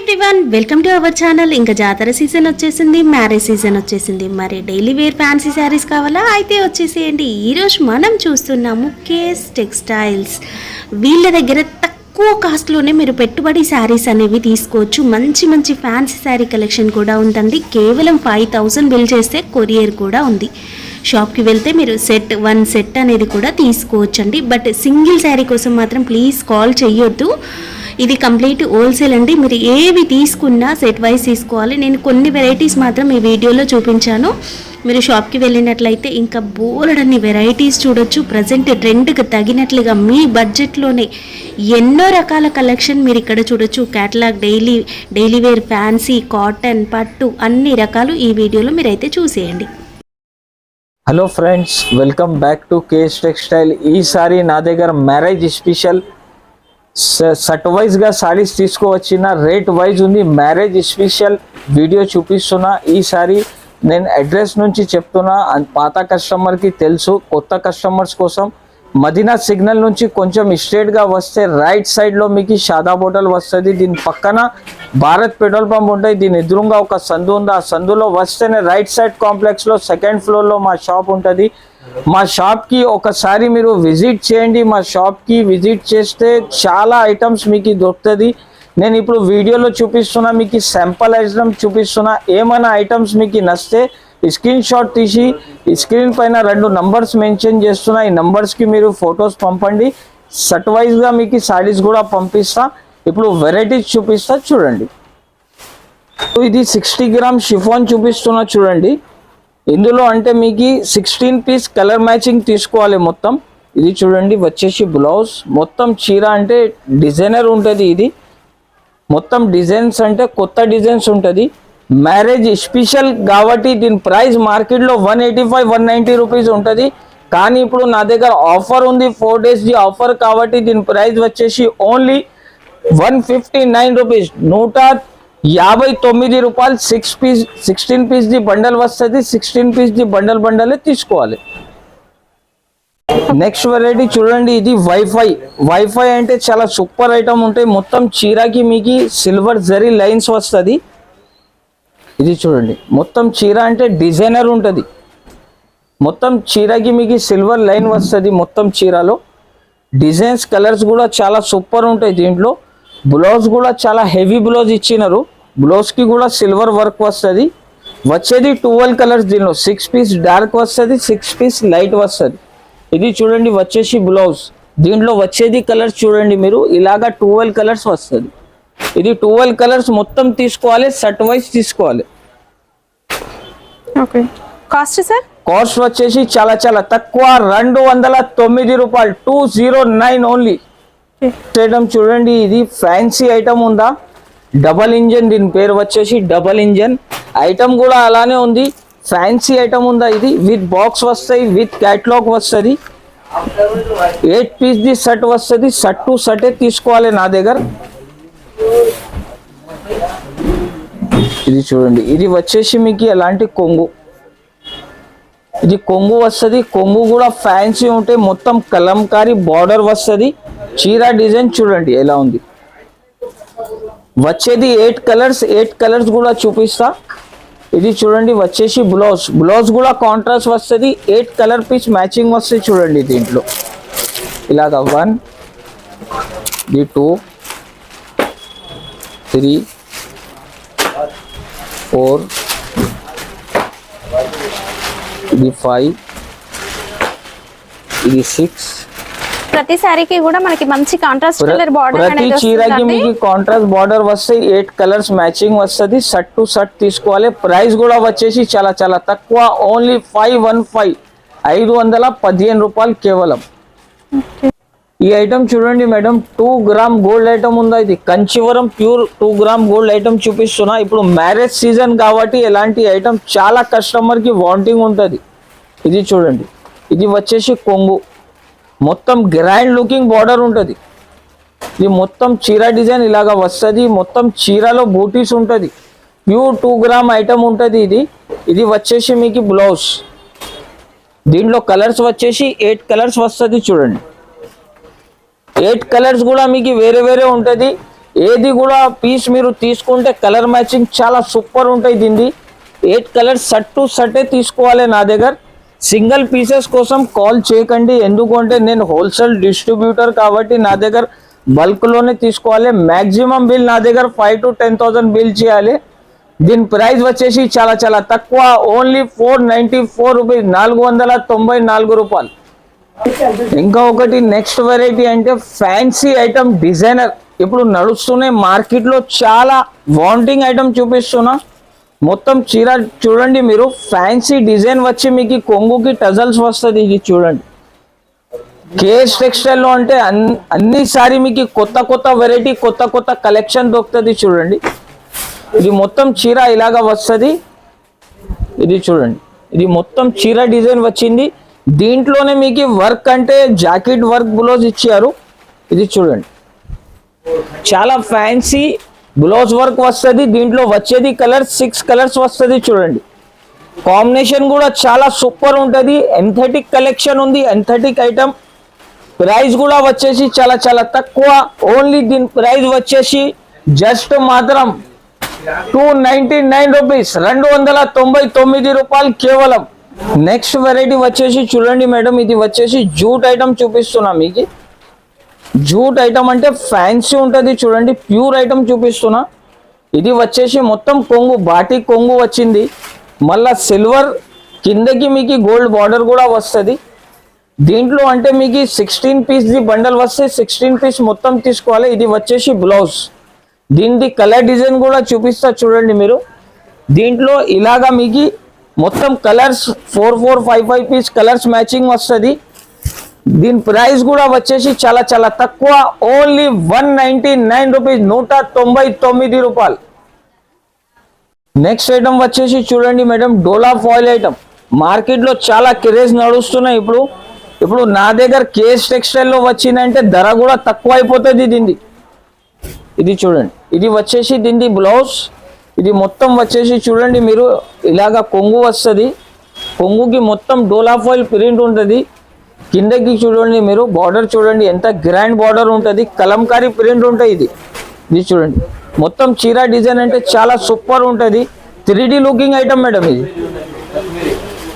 Everyone, welcome to our channel. ఇంకా జాతర season వచ్చేసింది, మ్యారేజ్ సీజన్ వచ్చేసింది. మరి డైలీ వేర్ ఫ్యాన్సీ శారీస్ కావాలా? అయితే వచ్చేసేయండి. ఈరోజు మనం చూస్తున్నాము కేస్ టెక్స్టైల్స్. వీళ్ళ దగ్గర తక్కువ కాస్ట్లోనే మీరు పెట్టుబడి శారీస్ అనేవి తీసుకోవచ్చు. మంచి మంచి ఫ్యాన్సీ శారీ కలెక్షన్ కూడా ఉందండి. కేవలం 5000 బిల్ చేస్తే కొరియర్ కూడా ఉంది. షాప్కి వెళ్తే మీరు వన్ సెట్ అనేది కూడా తీసుకోవచ్చండి. బట్ సింగిల్ శారీ కోసం మాత్రం ప్లీజ్ కాల్ చేయొద్దు. ఇది కంప్లీట్ హోల్సేల్ అండి. మీరు ఏవి తీసుకున్నా సెట్ వైజ్ తీసుకోవాలి. నేను కొన్ని వెరైటీస్ మాత్రం ఈ వీడియోలో చూపించాను. మీరు షాప్కి వెళ్ళినట్లయితే ఇంకా బోలెడన్ని వెరైటీస్ చూడొచ్చు. ప్రజెంట్ ట్రెండ్కి తగినట్లుగా మీ బడ్జెట్లోనే ఎన్నో రకాల కలెక్షన్ మీరు ఇక్కడ చూడొచ్చు. Catalogue, daily wear, fancy, cotton, పట్టు అన్ని రకాలు ఈ వీడియోలో మీరైతే చూసేయండి. Hello friends, welcome back to KS textile. ఈసారి నా దగ్గర మ్యారేజ్ స్పెషల్ సెట్ వైజ్గా సారీస్ తీసుకువచ్చిన రేట్ వైజ్ ఉంది. మ్యారేజ్ స్పెషల్ వీడియో చూపిస్తున్నా. ఈసారి నేను అడ్రస్ నుంచి చెప్తున్నా. పాత కస్టమర్కి తెలుసు, కొత్త కస్టమర్స్ కోసం మదీనా సిగ్నల్ నుంచి కొంచెం స్ట్రేట్గా వస్తే రైట్ సైడ్లో మీకు షాదా హోటల్ వస్తుంది. దీని పక్కన భారత్ పెట్రోల్ పంప్ ఉంటుంది. దీని ఎదురుగా ఒక సందు ఉంది. ఆ సందులో వస్తేనే రైట్ సైడ్ కాంప్లెక్స్లో సెకండ్ ఫ్లోర్లో మా షాప్ ఉంటుంది. మా షాప్కి ఒకసారి మీరు విజిట్ చేయండి. మా షాప్కి విజిట్ చేస్తే చాలా ఐటమ్స్ మీకు దొరుకుతుంది. నేను ఇప్పుడు వీడియోలో చూపిస్తున్నా, మీకు శాంపుల్ ఐటమ్ చూపిస్తున్నా. ఏమైనా ఐటమ్స్ మీకు నచ్చితే స్క్రీన్ షాట్ తీసి స్క్రీన్ పైన 2 నంబర్స్ మెన్షన్ చేస్తున్నా. ఈ నంబర్స్కి మీరు ఫొటోస్ పంపండి. సెట్ వైజ్గా మీకు సారీస్ కూడా పంపిస్తా. ఇప్పుడు వెరైటీస్ చూపిస్తా, చూడండి. ఇది 60 గ్రామ్ షిఫాన్ చూపిస్తున్నా, చూడండి. ఇందులో అంటే మీకు 16 పీస్ కలర్ మ్యాచింగ్ తీసుకోవాలి మొత్తం. ఇది చూడండి, వచ్చేసి బ్లౌజ్. మొత్తం చీర అంటే డిజైనర్ ఉంటుంది. ఇది మొత్తం డిజైన్స్ అంటే కొత్త డిజైన్స్ ఉంటుంది. మ్యారేజ్ స్పెషల్ కాబట్టి దీని ప్రైస్ మార్కెట్లో 185-190 రూపీస్ ఉంటుంది. కానీ ఇప్పుడు నా దగ్గర ఆఫర్ ఉంది, 4 డేస్ ఆఫర్ కాబట్టి దీని ప్రైస్ వచ్చేసి ఓన్లీ 159 రూపీస్, 159 రూపాయలు. 16 పీస్ ది బండల్ వస్తుంది. 16 పీస్ ది బండలే తీసుకోవాలి. నెక్స్ట్ వెరైటీ చూడండి, ఇది వైఫై అంటే చాలా సూపర్ ఐటమ్ ఉంటాయి. మొత్తం చీరకి మీకు సిల్వర్ జరీ లైన్స్ వస్తుంది. ఇది చూడండి, మొత్తం చీర అంటే డిజైనర్ ఉంటుంది. మొత్తం చీరకి మీకు సిల్వర్ లైన్ వస్తుంది. మొత్తం చీరలో డిజైన్స్, కలర్స్ కూడా చాలా సూపర్ ఉంటాయి. దీంట్లో బ్లౌజ్ కూడా చాలా హెవీ బ్లౌజ్ ఇచ్చినారు. బ్లౌజ్కి కూడా సిల్వర్ వర్క్ వస్తుంది. వచ్చేది 12 కలర్స్. దీనిలో 6 పీస్ డార్క్ వస్తుంది, 6 పీస్ లైట్ వస్తుంది. ఇది చూడండి, వచ్చేసి బ్లౌజ్. దీంట్లో వచ్చేది కలర్స్ చూడండి మీరు, ఇలాగా 12 కలర్స్ వస్తుంది. ఇది 12 కలర్స్ మొత్తం తీసుకోవాలి, సెట్ వైజ్ తీసుకోవాలి. Okay, cost sir? కాస్ట్ వచ్చేసి చాలా తక్కువ, 209 రూపాయలు, 209 ఓన్లీ. ఐటమ్ చూడండి, ఇది ఫ్యాన్సీ ఐటమ్ ఉందా, డబల్ ఇంజన్. దీని పేరు వచ్చేసి డబల్ ఇంజన్. ఐటమ్ కూడా అలానే ఉంది, ఫ్యాన్సీ ఐటమ్ ఉందా. ఇది విత్ బాక్స్ వస్తాయి, విత్ క్యాటలాగ్ వస్తుంది. 8 పీస్ ది సెట్ వస్తుంది. సెట్ టు సెటే తీసుకోవాలి నా దగ్గర. ఇది చూడండి, ఇది వచ్చేసి మీకు ఎలాంటి కొంగు. ఇది కొంగు వస్తుంది. కొంగు కూడా ఫ్యాన్సీ ఉంటే మొత్తం కలంకారీ బార్డర్ వస్తుంది. చీర డిజైన్ చూడండి ఎలా ఉంది. వచ్చేది 8 కలర్స్ కూడా చూపిస్తా. ఇది చూడండి, వచ్చేసి బ్లౌజ్ కూడా కాంట్రాస్ట్ వస్తుంది. 8 కలర్ పీస్ మ్యాచింగ్ వస్తుంది. చూడండి, దీంట్లో ఇలాగా 1, 2, 3, 4, ఇది 5, ఇది 6. ప్రతి సారీకి కూడా మనకి మంచి కాంట్రాస్ట్ కలర్ బార్డర్ అనేది వస్తుంది. ప్రతి చీరకి మీకు కాంట్రాస్ట్ బార్డర్ వస్తాయి. 8 కలర్స్ మ్యాచింగ్ వస్తుంది. సెట్ టు సెట్ తీసుకోవాలి. ప్రైస్ కూడా వచ్చేసి చాలా తక్కువ, ఓన్లీ 515, 515 రూపాయలు కేవలం. ఈ ఐటమ్ చూడండి మేడం, 2 గ్రామ్ గోల్డ్ ఐటమ్ ఉందా. ఇది Kanchivaram pure 2 gram gold item చూపిస్తున్నా. ఇప్పుడు మ్యారేజ్ సీజన్ కాబట్టి ఎలాంటి ఐటమ్ చాలా కస్టమర్కి వాంటింగ్ ఉంటుంది. ఇది చూడండి, ఇది వచ్చేసి కొంగు. మొత్తం గ్రాండ్ లుకింగ్ బార్డర్ ఉంటుంది. ఇది మొత్తం చీర డిజైన్ ఇలాగా వస్తుంది. మొత్తం చీరలో బూటీస్ ఉంటుంది. ప్యూర్ 2 గ్రామ్ ఐటమ్ ఉంటుంది. ఇది వచ్చేసి మీకు బ్లౌజ్. దీంట్లో కలర్స్ వచ్చేసి 8 కలర్స్ వస్తుంది. చూడండి, 8 కలర్స్ కూడా మీకు వేరే ఉంటుంది. ఏది కూడా పీస్ మీరు తీసుకుంటే కలర్ మ్యాచింగ్ చాలా సూపర్ ఉంటాయి. దీన్ని 8 కలర్స్ షర్ట్ టు షర్టే తీసుకోవాలి నా దగ్గర. సింగిల్ పీసెస్ కోసం కాల్ చేయకండి, ఎందుకంటే నేను హోల్సేల్ డిస్ట్రిబ్యూటర్ కాబట్టి నా దగ్గర బల్క్లోనే తీసుకోవాలి. మ్యాక్సిమం బిల్ నా దగ్గర 5,000 to 10,000 బిల్ చేయాలి. దీని ప్రైస్ వచ్చేసి చాలా చాలా తక్కువ, ఓన్లీ 494 రూపీస్, 494 రూపాయలు. ఇంకా ఒకటి నెక్స్ట్ వెరైటీ అంటే ఫ్యాన్సీ ఐటమ్ డిజైనర్. ఇప్పుడు నడుస్తున్నాయి మార్కెట్లో, చాలా వాంటింగ్ ఐటమ్ చూపిస్తున్నా. మొత్తం చీర చూడండి మీరు, ఫ్యాన్సీ డిజైన్ వచ్చి మీకు కొంగుకి టజల్స్ వస్తుంది. ఇది చూడండి, కేఎస్ టెక్స్టైల్లో అంటే అన్నిసారి మీకు కొత్త కొత్త వెరైటీ, కొత్త కొత్త కలెక్షన్ దొరుకుతుంది. చూడండి, ఇది మొత్తం చీర ఇలాగా వస్తుంది. ఇది చూడండి, ఇది మొత్తం చీర డిజైన్ వచ్చింది. దీంట్లోనే మీకు వర్క్ అంటే జాకెట్ వర్క్ బ్లౌజ్ ఇచ్చారు. ఇది చూడండి, చాలా ఫ్యాన్సీ బ్లౌజ్ వర్క్ వస్తుంది. దీంట్లో వచ్చేది కలర్ 6 కలర్స్ వస్తుంది. చూడండి, కాంబినేషన్ కూడా చాలా సూపర్ ఉంటుంది. ఎంథెటిక్ కలెక్షన్ ఉంది, ఎంథెటిక్ ఐటమ్. ప్రైస్ కూడా వచ్చేసి చాలా చాలా తక్కువ, ఓన్లీ దీని ప్రైస్ వచ్చేసి జస్ట్ మాత్రం 299 రూపీస్, 299 రూపాయలు కేవలం. నెక్స్ట్ వెరైటీ వచ్చేసి చూడండి మేడం, ఇది వచ్చేసి జూట్ ఐటమ్ చూపిస్తున్నా మీకు. జూట్ ఐటమ్ అంటే ఫ్యాన్సీ ఉంటుంది. చూడండి, ప్యూర్ ఐటమ్ చూపిస్తున్నా. ఇది వచ్చేసి మొత్తం కొంగు, బాటి కొంగు వచ్చింది. మళ్ళా సిల్వర్ కిందకి మీకు గోల్డ్ బార్డర్ కూడా వస్తుంది. దీంట్లో అంటే మీకు 16 పీస్ ది బండల్ వస్తే 16 పీస్ మొత్తం తీసుకోవాలి. ఇది వచ్చేసి బ్లౌజ్. దీనికి కలర్ డిజైన్ కూడా చూపిస్తా చూడండి మీరు. దీంట్లో ఇలాగా మీకు మొత్తం కలర్స్ 4, 4, 5 పీస్ కలర్స్ మ్యాచింగ్ వస్తుంది. దీని ప్రైస్ కూడా వచ్చేసి చాలా చాలా తక్కువ, ఓన్లీ 199 రూపీస్, 199 రూపాయలు. నెక్స్ట్ ఐటమ్ వచ్చేసి చూడండి మేడం, డోలా ఫాయిల్ ఐటమ్. మార్కెట్లో చాలా క్రేజ్ నడుస్తున్నాయి ఇప్పుడు నా దగ్గర కేఎస్ టెక్స్టైల్లో వచ్చిందంటే ధర కూడా తక్కువ అయిపోతుంది దీన్ని. ఇది చూడండి, ఇది వచ్చేసి దీన్ని బ్లౌజ్. ఇది మొత్తం వచ్చేసి చూడండి మీరు, ఇలాగా కొంగు వస్తుంది. కొంగుకి మొత్తం డోలా ఫాయిల్ ప్రింట్ ఉంటుంది. కిందకి చూడండి మీరు, బార్డర్ చూడండి ఎంత గ్రాండ్ బార్డర్ ఉంటుంది, కలంకారీ ప్రింట్ ఉంటుంది. ఇది చూడండి, మొత్తం చీర డిజైన్ అంటే చాలా సూపర్ ఉంటుంది. 3D లుకింగ్ ఐటమ్ మేడం ఇది.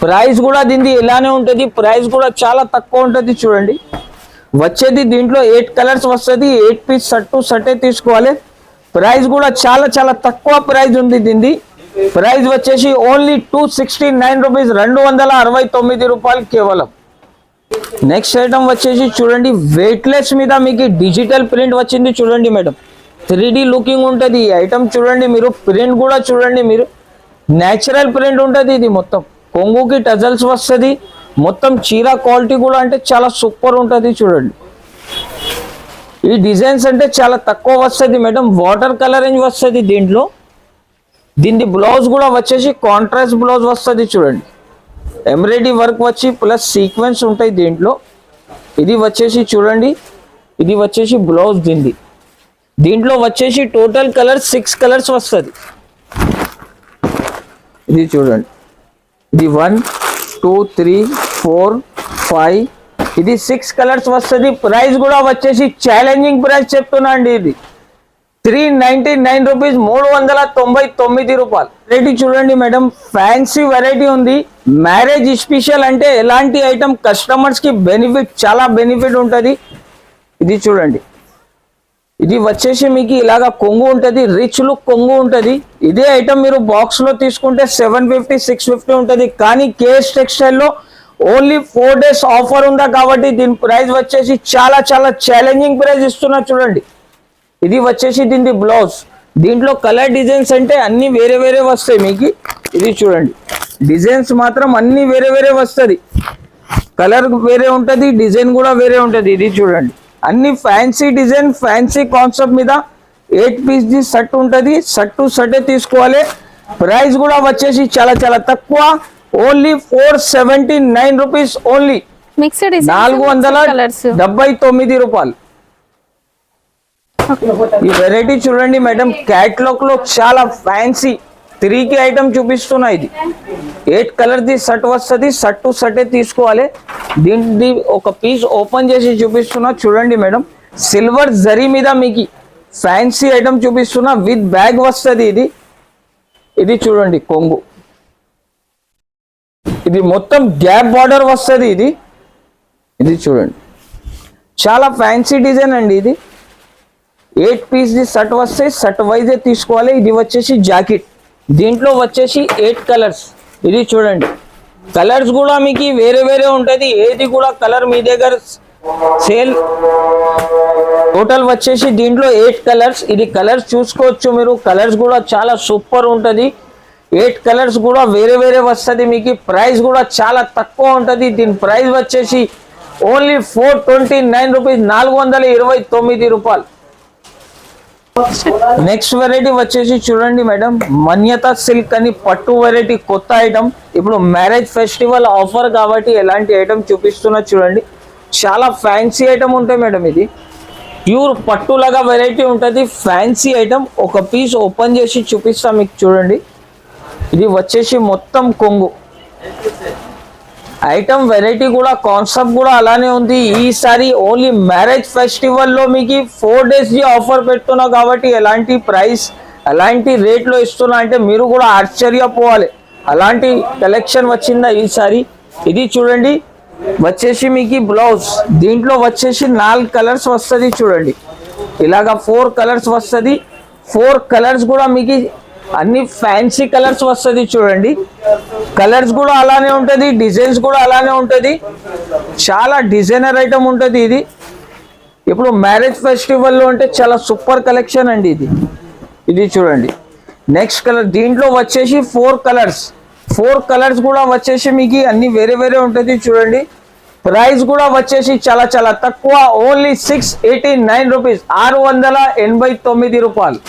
ప్రైస్ కూడా దీన్ని ఇలానే ఉంటుంది, ప్రైస్ కూడా చాలా తక్కువ ఉంటుంది. చూడండి, వచ్చేది దీంట్లో 8 కలర్స్ వస్తుంది. 8 పీస్ షర్ట్ టు షర్టే తీసుకోవాలి. ప్రైస్ కూడా చాలా చాలా తక్కువ ప్రైస్ ఉంది దీన్ని. ప్రైస్ వచ్చేసి ఓన్లీ 269 రూపీస్, 269 రూపాయలు కేవలం. నెక్స్ట్ ఐటమ్ వచ్చేసి చూడండి, వెయిట్లెస్ మీద మీకు డిజిటల్ ప్రింట్ వచ్చింది. చూడండి మేడం, 3D లుకింగ్ ఉంటుంది ఈ ఐటమ్. చూడండి మీరు, ప్రింట్ కూడా చూడండి మీరు, న్యాచురల్ ప్రింట్ ఉంటుంది. ఇది మొత్తం కొంగుకి టజల్స్ వస్తుంది. మొత్తం చీర క్వాలిటీ కూడా అంటే చాలా సూపర్ ఉంటుంది. చూడండి, ఈ డిజైన్స్ అంటే చాలా తక్కువ వస్తుంది మేడం, వాటర్ కలరింగ్ వస్తుంది దీంట్లో. దీని బ్లౌజ్ కూడా వచ్చేసి కాంట్రాస్ట్ బ్లౌజ్ వస్తుంది. చూడండి, ఎంబ్రాయిడరీ వర్క్ వచ్చి ప్లస్ సీక్వెన్స్ ఉంటాయి దీంట్లో. ఇది వచ్చేసి చూడండి, ఇది వచ్చేసి బ్లౌజ్ దీంట్లో వచ్చేసి టోటల్ కలర్ 6 కలర్స్ వస్తుంది. ఇది చూడండి, ఇది 1, 2, 3, 4, 5, ఇది 6 కలర్స్ వస్తుంది. ప్రైస్ కూడా వచ్చేసి ఛాలెంజింగ్ ప్రైస్ చెప్తున్నా అండి. ఇది 399 రూపీస్, 399 రూపాయలు. వెరైటీ చూడండి మేడం, ఫ్యాన్సీ వెరైటీ ఉంది. మ్యారేజ్ స్పెషల్ అంటే ఎలాంటి ఐటమ్ కస్టమర్స్ కి బెనిఫిట్, చాలా బెనిఫిట్ ఉంటుంది. ఇది చూడండి, ఇది వచ్చేసి మీకు ఇలాగా కొంగు ఉంటుంది, రిచ్ లుక్ కొంగు ఉంటుంది. ఇదే ఐటమ్ మీరు బాక్స్ లో తీసుకుంటే 750, 650 ఉంటుంది. కానీ కేఎస్ టెక్స్టైల్లో ఓన్లీ 4 days ఆఫర్ ఉందా కాబట్టి దీని ప్రైస్ వచ్చేసి చాలా చాలా ఛాలెంజింగ్ ప్రైస్ ఇస్తున్నా. చూడండి, ఇది వచ్చేసి దీని బ్లౌజ్. దీంట్లో కలర్ డిజైన్స్ అంటే అన్ని వేరే వేరే వస్తాయి మీకు. ఇది చూడండి, డిజైన్స్ మాత్రం అన్ని వేరే వేరే వస్తుంది. కలర్ వేరే ఉంటుంది, డిజైన్ కూడా వేరే ఉంటుంది. ఇది చూడండి, అన్ని ఫ్యాన్సీ డిజైన్, ఫ్యాన్సీ కాన్సెప్ట్ మీద 8 పీస్ ది షర్ట్ ఉంటుంది. షర్ట్ టు షర్టే తీసుకోవాలి. ప్రైస్ కూడా వచ్చేసి చాలా చాలా తక్కువ, ఓన్లీ 479 రూపీస్, ఓన్లీ మిక్స్డ్ 479 రూపాయలు. ఈ వెరైటీ చూడండి మేడం, క్యాట్లాగ్ లో చాలా ఫ్యాన్సీ 3K ఐటమ్ చూపిస్తున్నా. ఇది 8 కలర్ ది షర్ట్ వస్తుంది. షర్ట్ టు షర్టే తీసుకోవాలి. దీనికి ఒక పీస్ ఓపెన్ చేసి చూపిస్తున్నా. చూడండి మేడం, సిల్వర్ జరీ మీద మీకు ఫ్యాన్సీ ఐటమ్ చూపిస్తున్నా, విత్ బ్యాగ్ వస్తుంది ఇది. ఇది చూడండి కొంగు, ఇది మొత్తం గ్యాప్ బార్డర్ వస్తుంది. ఇది చూడండి చాలా ఫ్యాన్సీ డిజైన్ అండి. ఇది 8 పీస్ ది షర్ట్ వస్తాయి, షర్ట్ వైజే తీసుకోవాలి. ఇది వచ్చేసి జాకెట్, దీంట్లో వచ్చేసి 8 కలర్స్. ఇది చూడండి కలర్స్ కూడా మీకు వేరే వేరే ఉంటుంది, ఏది కూడా కలర్ మీ దగ్గర సేల్. టోటల్ వచ్చేసి దీంట్లో 8 కలర్స్. ఇది కలర్స్ చూసుకోవచ్చు మీరు, కలర్స్ కూడా చాలా సూపర్ ఉంటుంది. 8 కలర్స్ కూడా వేరే వేరే వస్తుంది మీకు. ప్రైస్ కూడా చాలా తక్కువ ఉంటుంది. దీని ప్రైస్ వచ్చేసి ఓన్లీ 429 రూపీస్, 429 రూపాయలు. నెక్స్ట్ వెరైటీ వచ్చేసి చూడండి మేడం, మన్యత సిల్క్ అని పట్టు వెరైటీ, కొత్త ఐటమ్. ఇప్పుడు మ్యారేజ్ ఫెస్టివల్ ఆఫర్ కాబట్టి ఎలాంటి ఐటమ్ చూపిస్తున్నా చూడండి. చాలా ఫ్యాన్సీ ఐటమ్ ఉంటాయి మేడం. ఇది ప్యూర్ పట్టు లాగా వెరైటీ ఉంటుంది, ఫ్యాన్సీ ఐటమ్. ఒక పీస్ ఓపెన్ చేసి చూపిస్తా మీకు చూడండి. ఇది వచ్చేసి మొత్తం కొంగు ఐటమ్. వెరైటీ కూడా కాన్సెప్ట్ కూడా అలానే ఉంది. ఈసారి ఓన్లీ మ్యారేజ్ ఫెస్టివల్లో మీకు 4 days ఆఫర్ పెడుతున్నా కాబట్టి ఎలాంటి ప్రైస్ అలాంటి రేట్లో ఇస్తున్నా అంటే మీరు కూడా ఆశ్చర్యపోవాలి, అలాంటి కలెక్షన్ వచ్చిందా ఈసారి. ఇది చూడండి వచ్చేసి మీకు బ్లౌజ్, దీంట్లో వచ్చేసి 4 కలర్స్ వస్తుంది చూడండి. ఇలాగా 4 కలర్స్ వస్తుంది. 4 కలర్స్ కూడా మీకు అన్ని ఫ్యాన్సీ కలర్స్ వస్తుంది చూడండి. కలర్స్ కూడా అలానే ఉంటుంది, డిజైన్స్ కూడా అలానే ఉంటుంది. చాలా డిజైనర్ ఐటమ్ ఉంటుంది ఇది. ఇప్పుడు మ్యారేజ్ ఫెస్టివల్లో అంటే చాలా సూపర్ కలెక్షన్ అండి ఇది. ఇది చూడండి నెక్స్ట్ కలర్, దీంట్లో వచ్చేసి 4 కలర్స్. 4 కలర్స్ కూడా వచ్చేసి మీకు అన్ని వేరే వేరే ఉంటుంది చూడండి. ప్రైస్ కూడా వచ్చేసి చాలా చాలా తక్కువ, ఓన్లీ 689 రూపీస్, 689 రూపాయలు.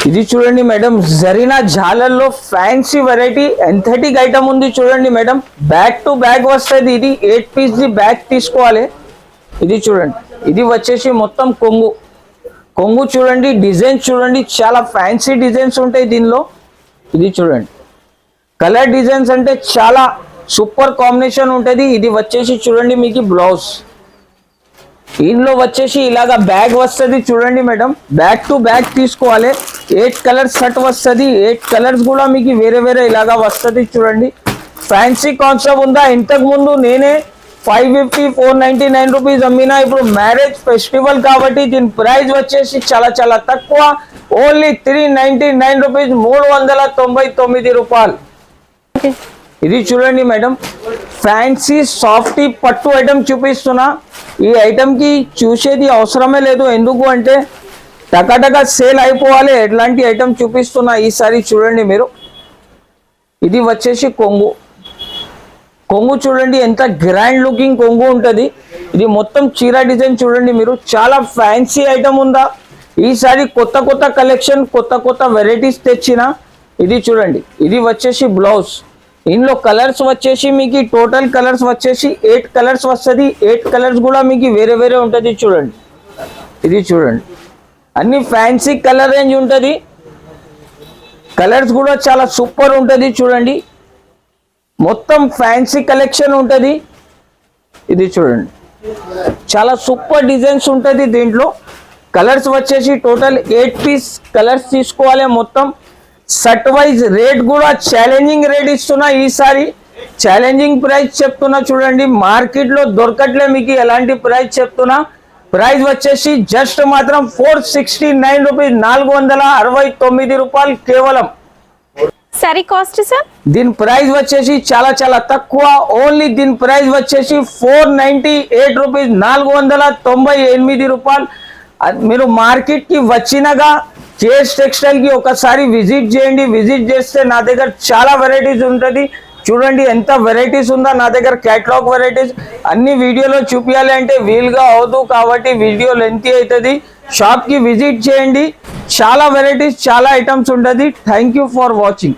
ఇది చూడండి మేడం, జరీనా జాలర్లో ఫ్యాన్సీ వెరైటీ ఎంథెటిక్ ఐటమ్ ఉంది చూడండి మేడం. బ్యాక్ టు బ్యాగ్ వస్తుంది. ఇది 8 పీస్ ది బ్యాగ్ తీసుకోవాలి. ఇది చూడండి, ఇది వచ్చేసి మొత్తం కొంగు. కొంగు చూడండి, డిజైన్స్ చూడండి, చాలా ఫ్యాన్సీ డిజైన్స్ ఉంటాయి దీనిలో. ఇది చూడండి కలర్ డిజైన్స్ అంటే చాలా సూపర్ కాంబినేషన్ ఉంటుంది. ఇది వచ్చేసి చూడండి మీకు బ్లౌజ్, దీనిలో వచ్చేసి ఇలాగా బ్యాగ్ వస్తుంది చూడండి మేడం. బ్యాక్ టు బ్యాగ్ తీసుకోవాలి. 8 కలర్స్ షర్ట్ వస్తుంది. 8 కలర్స్ కూడా మీకు వేరే వేరే ఇలాగా వస్తుంది చూడండి. ఫ్యాన్సీ కాన్సెప్ట్ ఉందా. ఇంతకు ముందు నేనే 550 499 రూపీస్ అమ్మినా. ఇప్పుడు మ్యారేజ్ ఫెస్టివల్ కాబట్టి దీని ప్రైస్ వచ్చేసి చాలా చాలా తక్కువ, ఓన్లీ 399 రూపీస్, 399 రూపాయలు. ఇది చూడండి మేడం, ఫ్యాన్సీ సాఫ్టీ పట్టు ఐటమ్ చూపిస్తున్నా. ఈ ఐటమ్కి చూసేది అవసరమే లేదు, ఎందుకు అంటే టకాటకా సేల్ అయిపోవాలి. ఎట్లాంటి ఐటమ్ చూపిస్తున్నా ఈసారి చూడండి మీరు. ఇది వచ్చేసి కొంగు. కొంగు చూడండి ఎంత గ్రాండ్ లుకింగ్ కొంగు ఉంటుంది. ఇది మొత్తం చీర డిజైన్ చూడండి మీరు. చాలా ఫ్యాన్సీ ఐటమ్ ఉందా. ఈసారి కొత్త కొత్త కలెక్షన్, కొత్త కొత్త వెరైటీస్ తెచ్చిన. ఇది చూడండి, ఇది వచ్చేసి బ్లౌజ్. ఇందులో కలర్స్ వచ్చేసి మీకు టోటల్ కలర్స్ వచ్చేసి 8 కలర్స్ వస్తుంది. 8 కలర్స్ కూడా మీకు వేరే వేరే ఉంటుంది చూడండి. ఇది చూడండి అన్ని ఫ్యాన్సీ కలర్ రేంజ్ ఉంటుంది. కలర్స్ కూడా చాలా సూపర్ ఉంటుంది చూడండి. మొత్తం ఫ్యాన్సీ కలెక్షన్ ఉంటుంది. ఇది చూడండి చాలా సూపర్ డిజైన్స్ ఉంటుంది దీంట్లో. కలర్స్ వచ్చేసి టోటల్ 8 పీస్ కలర్స్ తీసుకోవాలి మొత్తం. షర్ట్ వైజ్ రేట్ కూడా ఛాలెంజింగ్ రేట్ ఇస్తున్నా. ఈసారి ఛాలెంజింగ్ ప్రైస్ చెప్తున్నా చూడండి. మార్కెట్లో దొరకట్లే మీకు ఎలాంటి ప్రైస్ చెప్తున్నా. ప్రైస్ వచ్చేసి జస్ట్ మాత్రం 469 రూపీస్, 469 రూపాయలు కేవలం. సారీ కాస్ట్ సార్, దీని ప్రైస్ వచ్చేసి చాలా చాలా తక్కువ, ఓన్లీ దీని ప్రైస్ వచ్చేసి 498 రూపీస్, 498 రూపాయలు. మీరు మార్కెట్కి వచ్చినగా కేఎస్ టెక్స్టైల్కి ఒకసారి విజిట్ చేయండి. విజిట్ చేస్తే నా దగ్గర చాలా వెరైటీస్ ఉంటుంది చూడండి. ఎంత వెరైటీస్ ఉందా నా దగ్గర, క్యాటలాగ్ వెరైటీస్. అన్ని వీడియోలో చూపించాలి అంటే వీలుగా అవదు కాబట్టి వీడియో లెంతీ అవుతుంది. షాప్కి విజిట్ చేయండి, చాలా వెరైటీస్, చాలా ఐటమ్స్ ఉంటుంది. Thank you for watching.